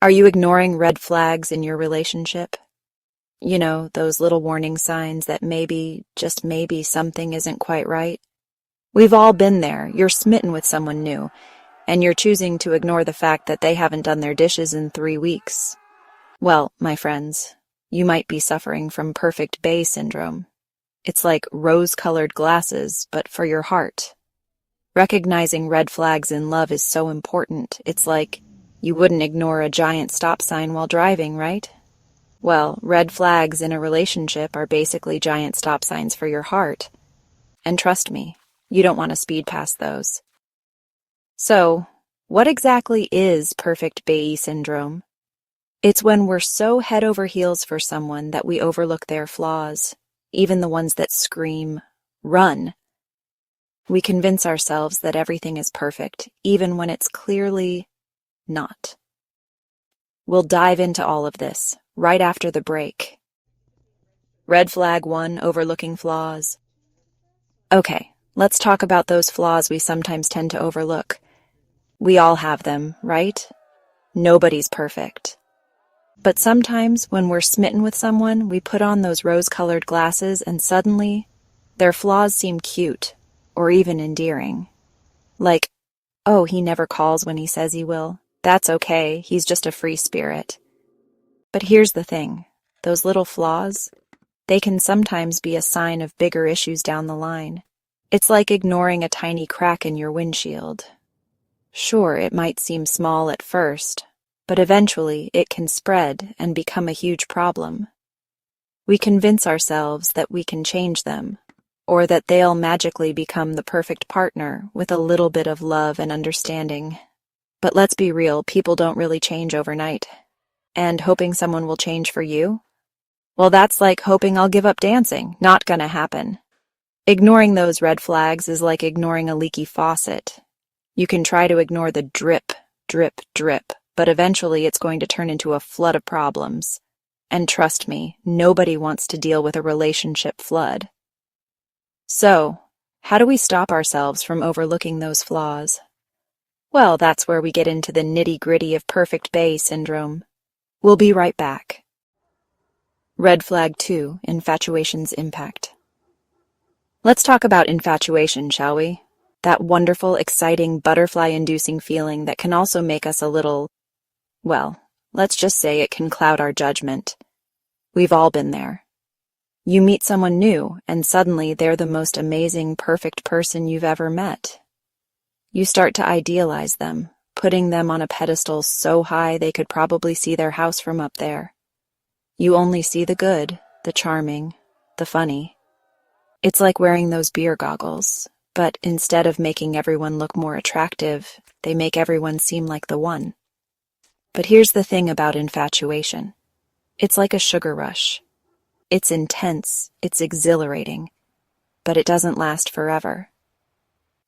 Are you ignoring red flags in your relationship? You know, those little warning signs that maybe, just maybe, something isn't quite right? We've all been there. You're smitten with someone new, and you're choosing to ignore the fact that they haven't done their dishes in 3 weeks. Well, my friends, you might be suffering from perfect bay syndrome. It's like rose-colored glasses, but for your heart. Recognizing red flags in love is so important. It's like you wouldn't ignore a giant stop sign while driving, right? Well, red flags in a relationship are basically giant stop signs for your heart. And trust me, you don't want to speed past those. So, what exactly is perfect bay syndrome? It's when we're so head over heels for someone that we overlook their flaws, even the ones that scream, "Run." We convince ourselves that everything is perfect, even when it's clearly not. We'll dive into all of this right after the break. Red flag 1, overlooking flaws. Okay, let's talk about those flaws we sometimes tend to overlook. We all have them, right? Nobody's perfect. But sometimes when we're smitten with someone, we put on those rose-colored glasses and suddenly their flaws seem cute or even endearing. Like, oh, he never calls when he says he will. That's okay, he's just a free spirit. But here's the thing, those little flaws, they can sometimes be a sign of bigger issues down the line. It's like ignoring a tiny crack in your windshield. Sure, it might seem small at first, but eventually it can spread and become a huge problem. We convince ourselves that we can change them, or that they'll magically become the perfect partner with a little bit of love and understanding. But let's be real, people don't really change overnight. And hoping someone will change for you? Well, that's like hoping I'll give up dancing. Not gonna happen. Ignoring those red flags is like ignoring a leaky faucet. You can try to ignore the drip, drip, drip, but eventually it's going to turn into a flood of problems. And trust me, nobody wants to deal with a relationship flood. So, how do we stop ourselves from overlooking those flaws? Well, that's where we get into the nitty-gritty of perfect bay syndrome. We'll be right back. Red flag 2, infatuation's impact. Let's talk about infatuation, shall we? That wonderful, exciting, butterfly-inducing feeling that can also make us a little, well, let's just say it can cloud our judgment. We've all been there. You meet someone new, and suddenly they're the most amazing, perfect person you've ever met. You start to idealize them, putting them on a pedestal so high they could probably see their house from up there. You only see the good, the charming, the funny. It's like wearing those beer goggles, but instead of making everyone look more attractive, they make everyone seem like the one. But here's the thing about infatuation. It's like a sugar rush. It's intense, it's exhilarating, but it doesn't last forever.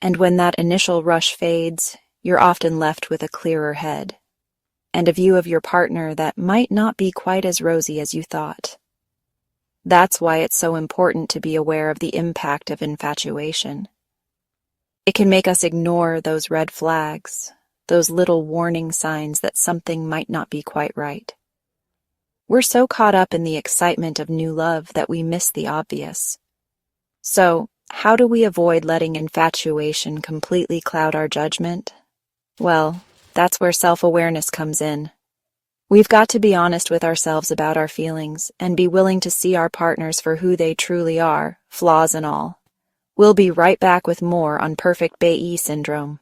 And when that initial rush fades, you're often left with a clearer head, and a view of your partner that might not be quite as rosy as you thought. That's why it's so important to be aware of the impact of infatuation. It can make us ignore those red flags, those little warning signs that something might not be quite right. We're so caught up in the excitement of new love that we miss the obvious. So, how do we avoid letting infatuation completely cloud our judgment? Well, that's where self-awareness comes in. We've got to be honest with ourselves about our feelings and be willing to see our partners for who they truly are, flaws and all. We'll be right back with more on perfect bay syndrome.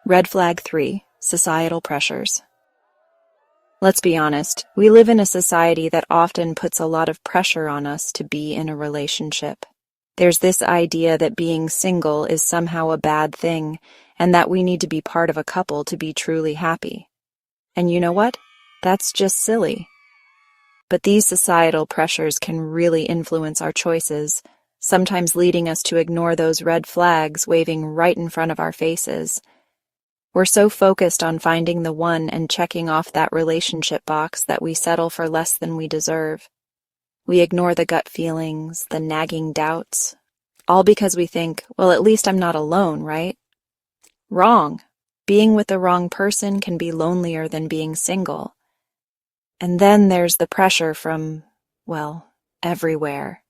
Red flag 3, societal pressures. Let's be honest, we live in a society that often puts a lot of pressure on us to be in a relationship. There's this idea that being single is somehow a bad thing, and that we need to be part of a couple to be truly happy. And you know what? That's just silly. But these societal pressures can really influence our choices, sometimes leading us to ignore those red flags waving right in front of our faces. We're so focused on finding the one and checking off that relationship box that we settle for less than we deserve. We ignore the gut feelings, the nagging doubts, all because we think, well, at least I'm not alone, right? Wrong. Being with the wrong person can be lonelier than being single. And then there's the pressure from, well, everywhere.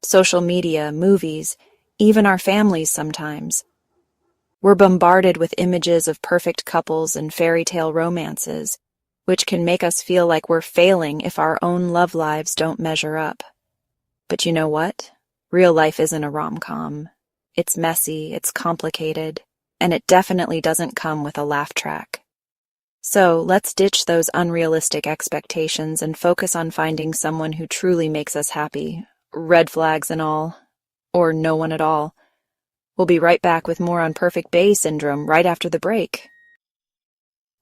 Social media, movies, even our families sometimes. We're bombarded with images of perfect couples and fairy tale romances, which can make us feel like we're failing if our own love lives don't measure up. But you know what? Real life isn't a rom-com. It's messy, it's complicated, and it definitely doesn't come with a laugh track. So let's ditch those unrealistic expectations and focus on finding someone who truly makes us happy, red flags and all, or no one at all. We'll be right back with more on perfect bae syndrome right after the break.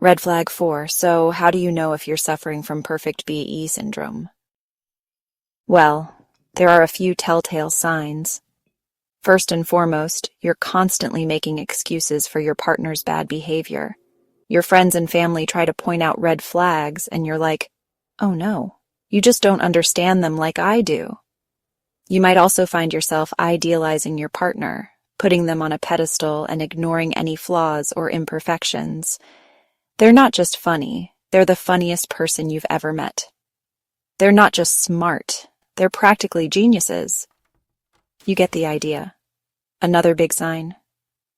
Red flag 4. So how do you know if you're suffering from perfect BE syndrome? Well, there are a few telltale signs. First and foremost, you're constantly making excuses for your partner's bad behavior. Your friends and family try to point out red flags, and you're like, oh no, you just don't understand them like I do. You might also find yourself idealizing your partner, putting them on a pedestal and ignoring any flaws or imperfections. They're not just funny, they're the funniest person you've ever met. They're not just smart, they're practically geniuses. You get the idea. Another big sign.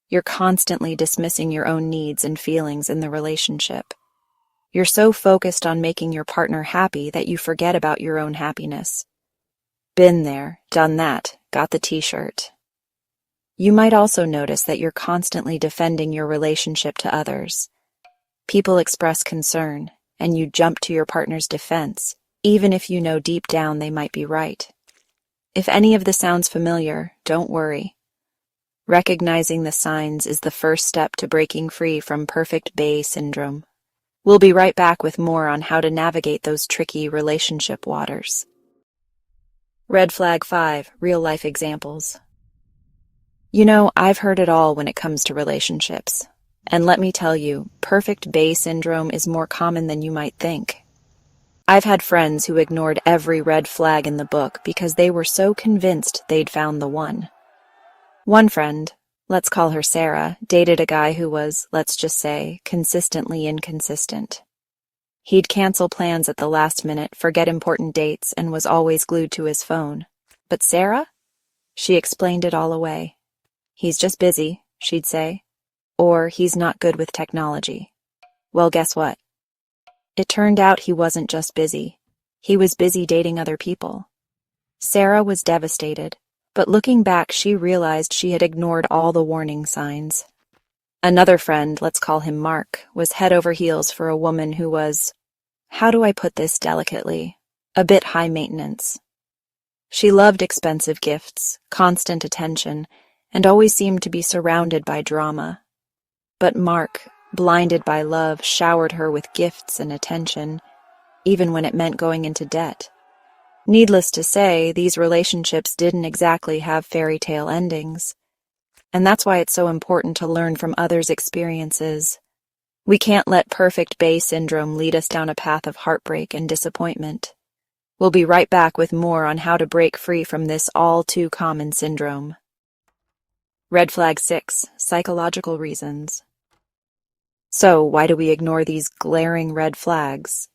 You're constantly dismissing your own needs and feelings in the relationship. You're so focused on making your partner happy that you forget about your own happiness. Been there, done that, got the t-shirt. You might also notice that you're constantly defending your relationship to others. People express concern, and you jump to your partner's defense, even if you know deep down they might be right. If any of this sounds familiar, don't worry. Recognizing the signs is the first step to breaking free from perfect bae syndrome. We'll be right back with more on how to navigate those tricky relationship waters. Red flag 5. Real-life examples. You know, I've heard it all when it comes to relationships. And let me tell you, perfect bae syndrome is more common than you might think. I've had friends who ignored every red flag in the book because they were so convinced they'd found the one. One friend, let's call her Sarah, dated a guy who was, let's just say, consistently inconsistent. He'd cancel plans at the last minute, forget important dates, and was always glued to his phone. But Sarah? She explained it all away. He's just busy, she'd say. Or he's not good with technology. Well, guess what? It turned out he wasn't just busy. He was busy dating other people. Sarah was devastated. But looking back, she realized she had ignored all the warning signs. Another friend, let's call him Mark, was head over heels for a woman who was, how do I put this delicately, a bit high maintenance. She loved expensive gifts, constant attention, and always seemed to be surrounded by drama. But Mark, blinded by love, showered her with gifts and attention, even when it meant going into debt. Needless to say, these relationships didn't exactly have fairy tale endings. And that's why it's so important to learn from others' experiences. We can't let perfect bae syndrome lead us down a path of heartbreak and disappointment. We'll be right back with more on how to break free from this all-too-common syndrome. Red flag 6. Psychological reasons. So, why do we ignore these glaring red flags?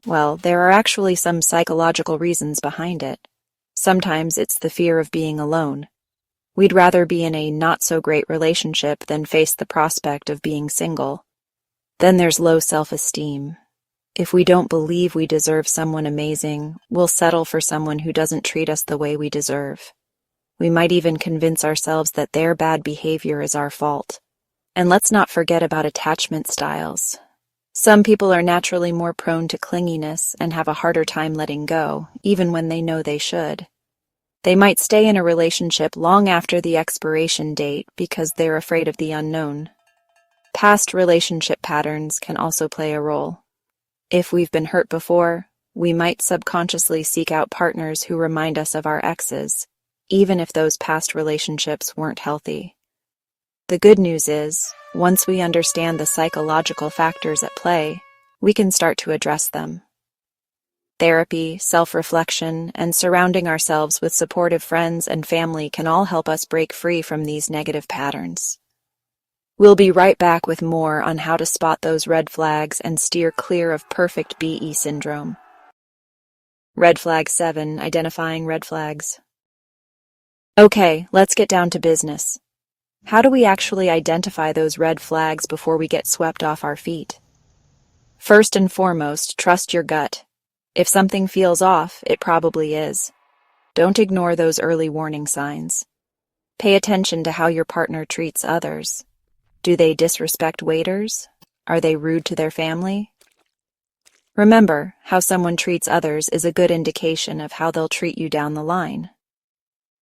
Well, there are actually some psychological reasons behind it. Sometimes it's the fear of being alone. We'd rather be in a not-so-great relationship than face the prospect of being single. Then there's low self-esteem. If we don't believe we deserve someone amazing, we'll settle for someone who doesn't treat us the way we deserve. We might even convince ourselves that their bad behavior is our fault. And let's not forget about attachment styles. Some people are naturally more prone to clinginess and have a harder time letting go, even when they know they should. They might stay in a relationship long after the expiration date because they're afraid of the unknown. Past relationship patterns can also play a role. If we've been hurt before, we might subconsciously seek out partners who remind us of our exes, even if those past relationships weren't healthy. The good news is, once we understand the psychological factors at play, we can start to address them. Therapy, self-reflection, and surrounding ourselves with supportive friends and family can all help us break free from these negative patterns. We'll be right back with more on how to spot those red flags and steer clear of perfect BE syndrome. Red flag 7, identifying red flags. Okay, let's get down to business. How do we actually identify those red flags before we get swept off our feet? First and foremost, trust your gut. If something feels off, it probably is. Don't ignore those early warning signs. Pay attention to how your partner treats others. Do they disrespect waiters? Are they rude to their family? Remember, how someone treats others is a good indication of how they'll treat you down the line.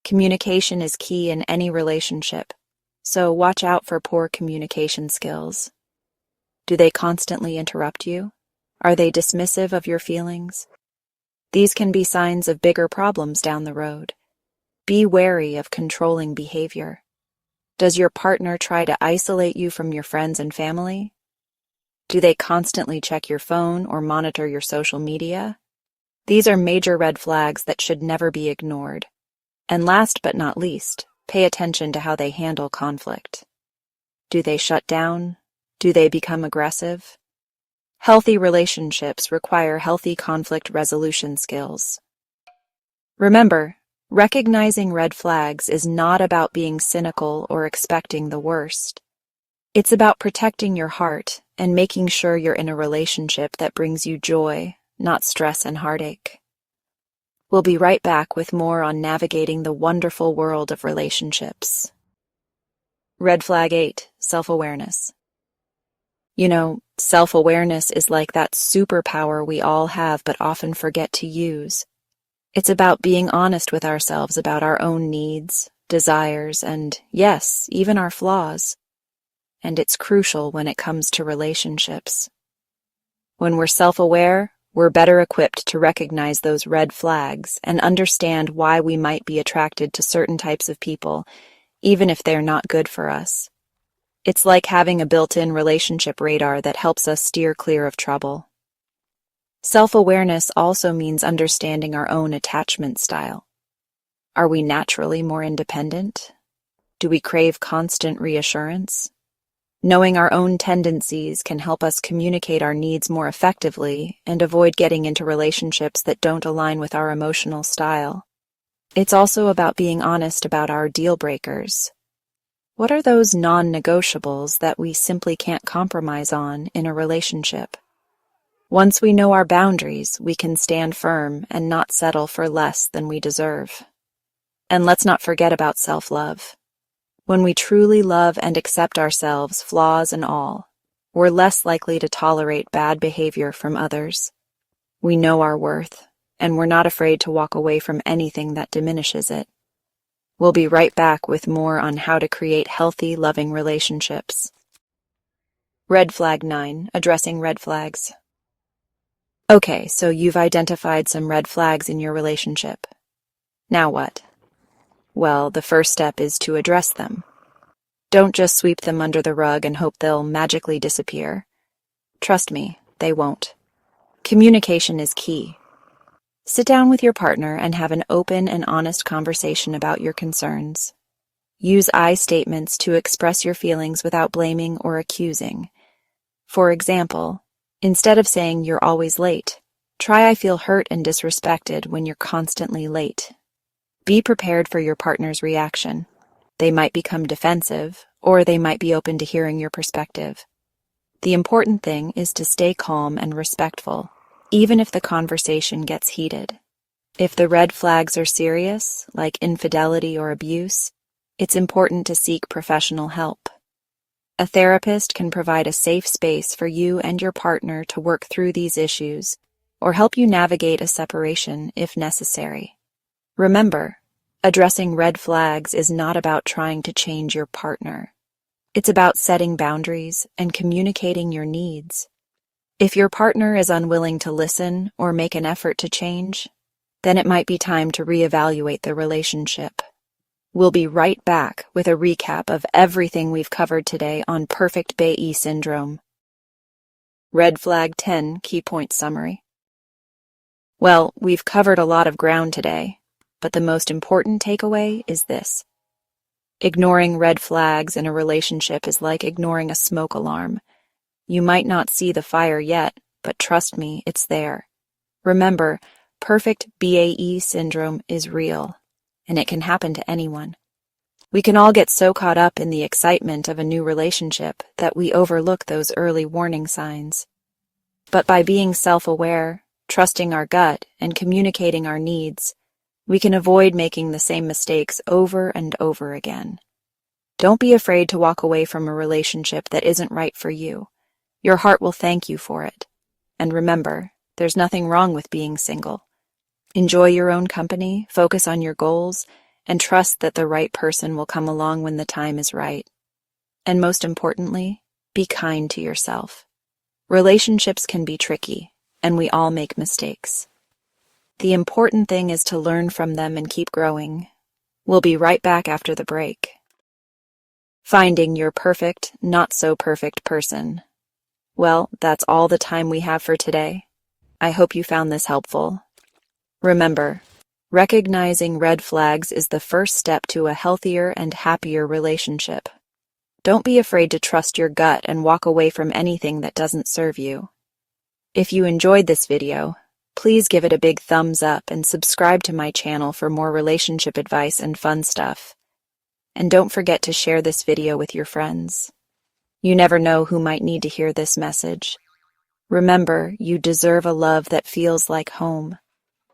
Communication is key in any relationship, so watch out for poor communication skills. Do they constantly interrupt you? Are they dismissive of your feelings? These can be signs of bigger problems down the road. Be wary of controlling behavior. Does your partner try to isolate you from your friends and family? Do they constantly check your phone or monitor your social media? These are major red flags that should never be ignored. And last but not least, pay attention to how they handle conflict. Do they shut down? Do they become aggressive? Healthy relationships require healthy conflict resolution skills. Remember, recognizing red flags is not about being cynical or expecting the worst. It's about protecting your heart and making sure you're in a relationship that brings you joy, not stress and heartache. We'll be right back with more on navigating the wonderful world of relationships. Red flag 8, self-awareness. You know, self-awareness is like that superpower we all have but often forget to use. It's about being honest with ourselves about our own needs, desires, and, yes, even our flaws. And it's crucial when it comes to relationships. When we're self-aware, we're better equipped to recognize those red flags and understand why we might be attracted to certain types of people, even if they're not good for us. It's like having a built-in relationship radar that helps us steer clear of trouble. Self-awareness also means understanding our own attachment style. Are we naturally more independent? Do we crave constant reassurance? Knowing our own tendencies can help us communicate our needs more effectively and avoid getting into relationships that don't align with our emotional style. It's also about being honest about our deal breakers. What are those non-negotiables that we simply can't compromise on in a relationship? Once we know our boundaries, we can stand firm and not settle for less than we deserve. And let's not forget about self-love. When we truly love and accept ourselves, flaws and all, we're less likely to tolerate bad behavior from others. We know our worth, and we're not afraid to walk away from anything that diminishes it. We'll be right back with more on how to create healthy, loving relationships. Red flag 9, addressing red flags. Okay, so you've identified some red flags in your relationship. Now what? Well, the first step is to address them. Don't just sweep them under the rug and hope they'll magically disappear. Trust me, they won't. Communication is key. Sit down with your partner and have an open and honest conversation about your concerns. Use I statements to express your feelings without blaming or accusing. For example, instead of saying you're always late, try I feel hurt and disrespected when you're constantly late. Be prepared for your partner's reaction. They might become defensive, or they might be open to hearing your perspective. The important thing is to stay calm and respectful, even if the conversation gets heated. If the red flags are serious, like infidelity or abuse, it's important to seek professional help. A therapist can provide a safe space for you and your partner to work through these issues, or help you navigate a separation if necessary. Remember, addressing red flags is not about trying to change your partner. It's about setting boundaries and communicating your needs. If your partner is unwilling to listen or make an effort to change, then it might be time to reevaluate the relationship. We'll be right back with a recap of everything we've covered today on Perfect BE Syndrome. Red Flag 10 Key Point Summary. Well, we've covered a lot of ground today, but the most important takeaway is this. Ignoring red flags in a relationship is like ignoring a smoke alarm. You might not see the fire yet, but trust me, it's there. Remember, perfect BAE syndrome is real, and it can happen to anyone. We can all get so caught up in the excitement of a new relationship that we overlook those early warning signs. But by being self-aware, trusting our gut, and communicating our needs, we can avoid making the same mistakes over and over again. Don't be afraid to walk away from a relationship that isn't right for you. Your heart will thank you for it. And remember, there's nothing wrong with being single. Enjoy your own company, focus on your goals, and trust that the right person will come along when the time is right. And most importantly, be kind to yourself. Relationships can be tricky, and we all make mistakes. The important thing is to learn from them and keep growing. We'll be right back after the break. Finding your perfect, not so perfect person. Well, that's all the time we have for today. I hope you found this helpful. Remember, recognizing red flags is the first step to a healthier and happier relationship. Don't be afraid to trust your gut and walk away from anything that doesn't serve you. If you enjoyed this video, please give it a big thumbs up and subscribe to my channel for more relationship advice and fun stuff. And don't forget to share this video with your friends. You never know who might need to hear this message. Remember, you deserve a love that feels like home.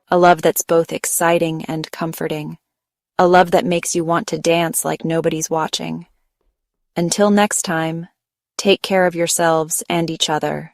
A love that's both exciting and comforting. A love that makes you want to dance like nobody's watching. Until next time, take care of yourselves and each other.